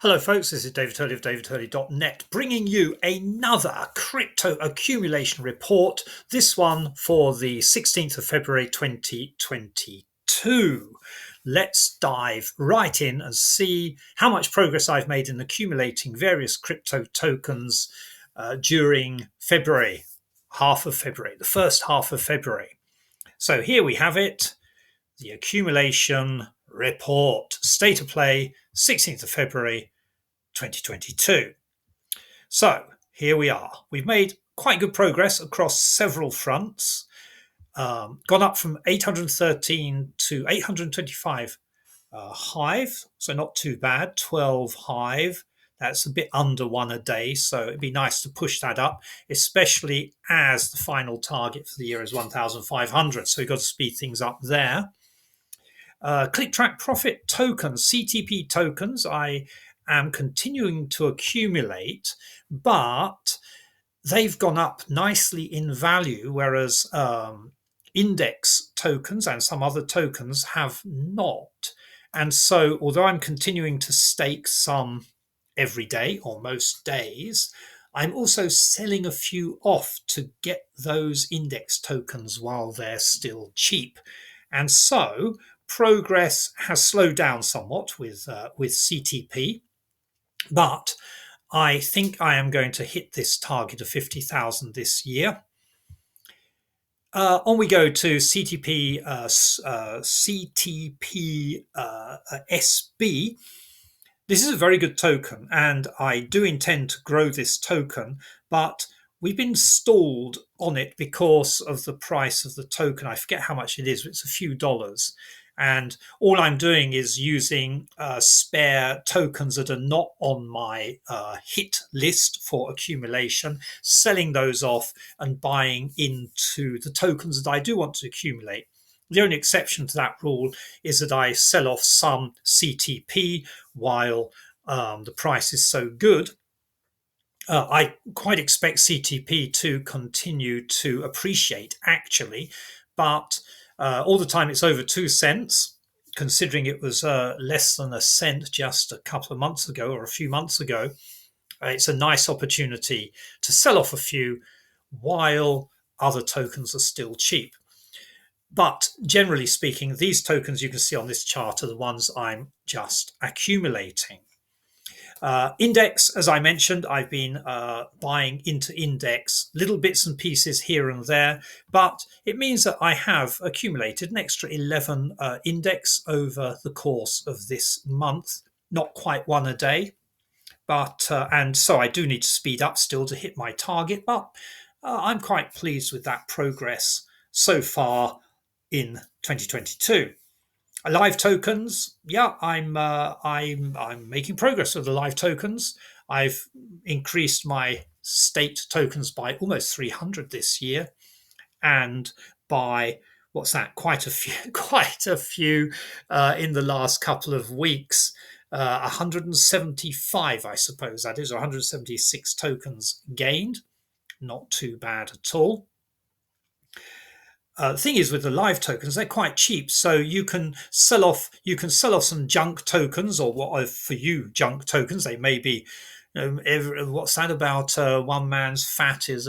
Hello, folks. This is David Hurley of davidhurley.net, bringing you another crypto accumulation report. This one for the 16th of February 2022. Let's dive right in and see how much progress I've made in accumulating various crypto tokens during February, the first half of February. So here we have it, the accumulation report, state of play, 16th of February 2022. So here we are. We've made quite good progress across several fronts. Gone up from 813 to 825 Hive, so not too bad. 12 Hive. That's a bit under one a day, so it'd be nice to push that up, especially as the final target for the year is 1,500. So we've got to speed things up there. Click Track Profit tokens, CTP tokens, I am continuing to accumulate, but they've gone up nicely in value, whereas index tokens and some other tokens have not. And so, although I'm continuing to stake some every day or most days, I'm also selling a few off to get those index tokens while they're still cheap. And so progress has slowed down somewhat with CTP, but I think I am going to hit this target of 50,000 this year. On we go to CTP SB. This is a very good token, and I do intend to grow this token, but we've been stalled on it because of the price of the token. I forget how much it is, but it's a few dollars. And all I'm doing is using spare tokens that are not on my hit list for accumulation, selling those off and buying into the tokens that I do want to accumulate. The only exception to that rule is that I sell off some CTP while the price is so good. I quite expect CTP to continue to appreciate, actually, but all the time it's over 2 cents, considering it was less than a cent just a couple of months ago or a few months ago. It's a nice opportunity to sell off a few while other tokens are still cheap. But generally speaking, these tokens you can see on this chart are the ones I'm just accumulating. Index, as I mentioned, I've been buying into index, little bits and pieces here and there, but it means that I have accumulated an extra 11 index over the course of this month. Not quite one a day, but and so I do need to speed up still to hit my target, but I'm quite pleased with that progress so far in 2022. Live tokens, yeah, I'm making progress with the live tokens. I've increased my staked tokens by almost 300 this year, and by what's that? Quite a few, quite a few in the last couple of weeks. 175, I suppose that is, or 176 tokens gained. Not too bad at all. The thing is with the live tokens, they're quite cheap, so you can sell off some junk tokens, or what for you junk tokens. They may be, what's that about? One man's fat is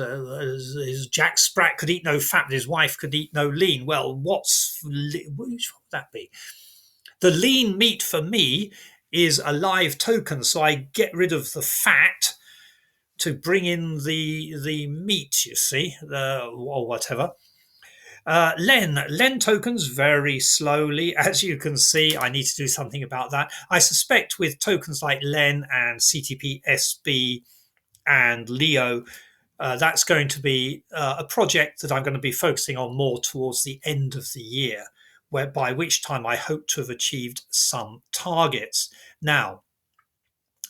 Jack Sprat could eat no fat, but his wife could eat no lean. Well, which would that be? The lean meat for me is a live token, so I get rid of the fat to bring in the meat. You see, or whatever. Len tokens very slowly. As you can see, I need to do something about that. I suspect with tokens like Len and CTP SB and Leo, that's going to be a project that I'm going to be focusing on more towards the end of the year, by which time I hope to have achieved some targets. Now,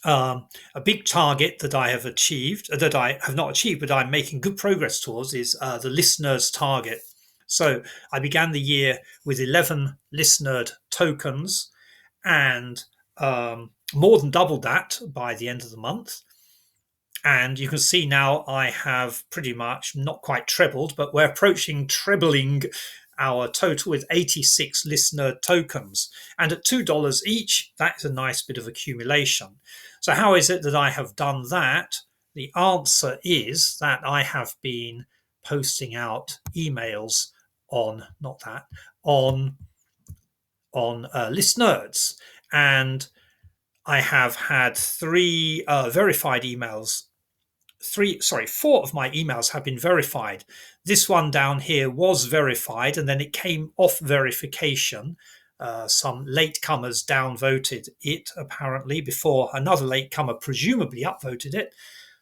a big target that I have achieved, that I have not achieved, but I'm making good progress towards, is the listeners target. So I began the year with 11 listenered tokens, and more than doubled that by the end of the month. And you can see now I have pretty much not quite trebled, but we're approaching trebling our total with 86 listener tokens. And at $2 each, that is a nice bit of accumulation. So how is it that I have done that? The answer is that I have been posting out emails on, not that, on List Nerds. And I have had three verified emails. Four of my emails have been verified. This one down here was verified, and then it came off verification. Some latecomers downvoted it apparently before another latecomer presumably upvoted it.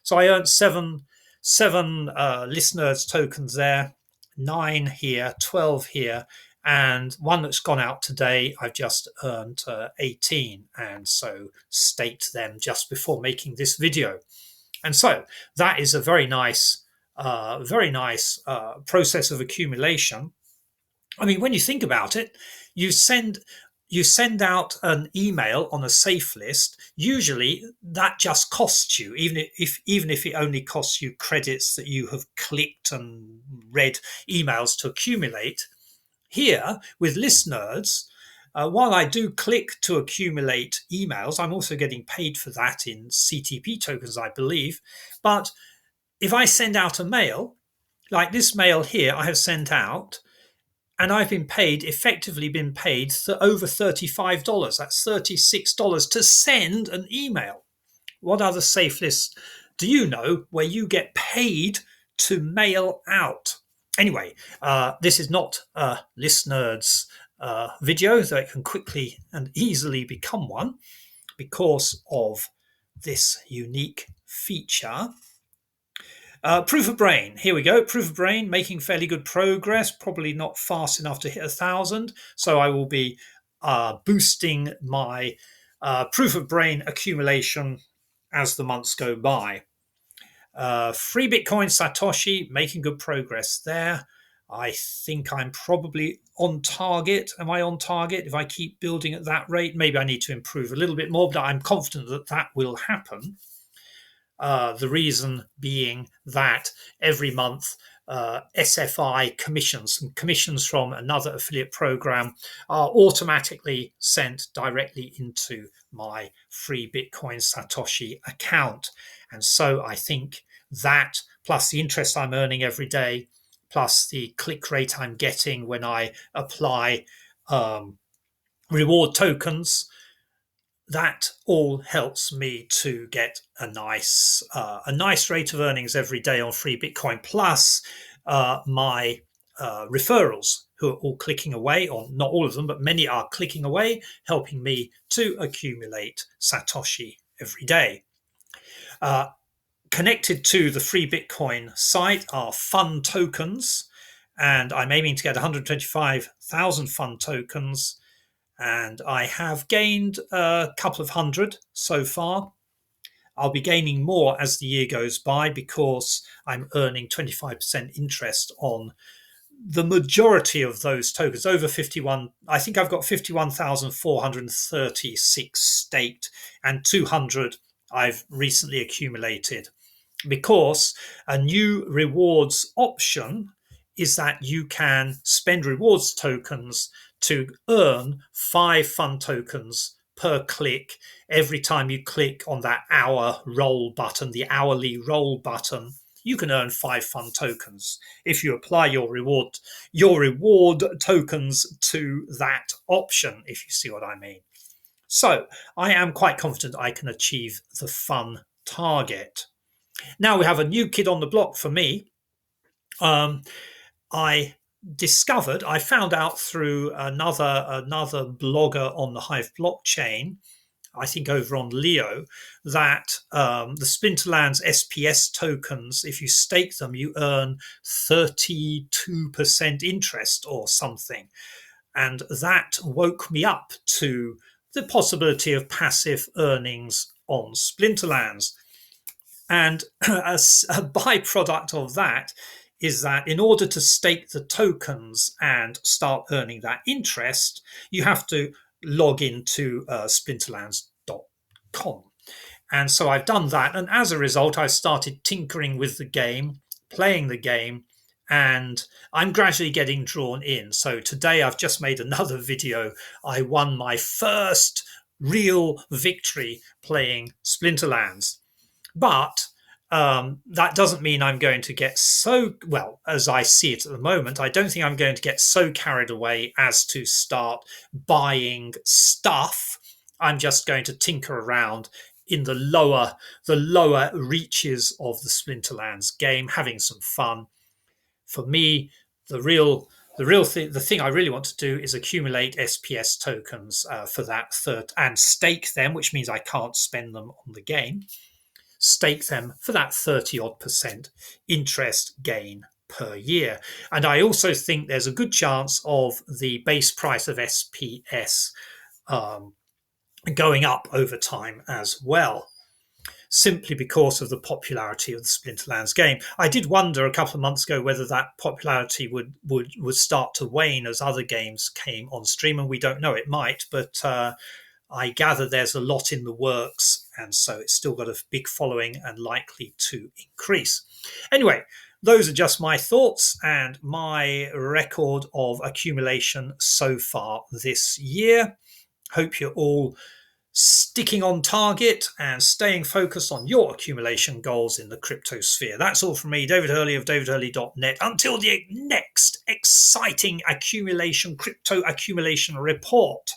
So I earned seven listeners tokens there, 9 here, 12 here, and one that's gone out today. I've just earned 18, and so staked them just before making this video. And so that is a very nice process of accumulation. I mean, when you think about it, you send out an email on a safe list. Usually, that just costs you, even if it only costs you credits that you have clicked and read emails to accumulate. Here with List Nerds, while I do click to accumulate emails, I'm also getting paid for that in CTP tokens, I believe. But if I send out a mail, like this mail here I have sent out, and I've effectively been paid over $35. That's $36 to send an email. What other safe lists do you know where you get paid to mail out? Anyway, this is not a List Nerds video, though it can quickly and easily become one because of this unique feature. Proof of Brain, here we go. Proof of Brain making fairly good progress, probably not fast enough to hit 1,000. So I will be boosting my Proof of Brain accumulation as the months go by. Free Bitcoin Satoshi making good progress there. I think I'm probably on target. Am I on target? If I keep building at that rate, maybe I need to improve a little bit more, but I'm confident that that will happen. The reason being that every month SFI commissions from another affiliate program are automatically sent directly into my Free Bitcoin Satoshi account. And so I think that, plus the interest I'm earning every day, plus the click rate I'm getting when I apply reward tokens, that all helps me to get a nice rate of earnings every day on Free Bitcoin, plus my referrals who are all clicking away, or not all of them, but many are clicking away, helping me to accumulate Satoshi every day. Connected to the Free Bitcoin site are fun tokens, and I'm aiming to get 125,000 fun tokens, and I have gained a couple of hundred so far. I'll be gaining more as the year goes by because I'm earning 25% interest on the majority of those tokens, over 51. I think I've got 51,436 staked, and 200 I've recently accumulated, because a new rewards option is that you can spend rewards tokens to earn 5 fun tokens per click every time you click on that hour roll button, the hourly roll button. You can earn 5 fun tokens if you apply your reward tokens to that option, if you see what I mean. So I am quite confident I can achieve the fun target. Now we have a new kid on the block for me. I found out through another blogger on the Hive blockchain, I think over on Leo, that the Splinterlands SPS tokens, if you stake them, you earn 32% interest or something. And that woke me up to the possibility of passive earnings on Splinterlands. And a byproduct of that is that in order to stake the tokens and start earning that interest, you have to log into splinterlands.com. And so I've done that. And as a result, I started tinkering with the game, playing the game, and I'm gradually getting drawn in. So today I've just made another video. I won my first real victory playing Splinterlands. But that doesn't mean I'm going to get so, well, as I see it at the moment, I don't think I'm going to get so carried away as to start buying stuff. I'm just going to tinker around in the lower reaches of the Splinterlands game, having some fun. For me, the real the thing I really want to do is accumulate SPS tokens for that third, and stake them, which means I can't spend them on the game. Stake them for that 30 odd percent interest gain per year. And I also think there's a good chance of the base price of SPS going up over time as well, simply because of the popularity of the Splinterlands game. I did wonder a couple of months ago whether that popularity would start to wane as other games came on stream, and we don't know. It might, but I gather there's a lot in the works, and so it's still got a big following and likely to increase. Anyway, those are just my thoughts and my record of accumulation so far this year. Hope you're all sticking on target and staying focused on your accumulation goals in the crypto sphere. That's all from me, David Hurley of davidhurley.net. Until the next exciting crypto accumulation report.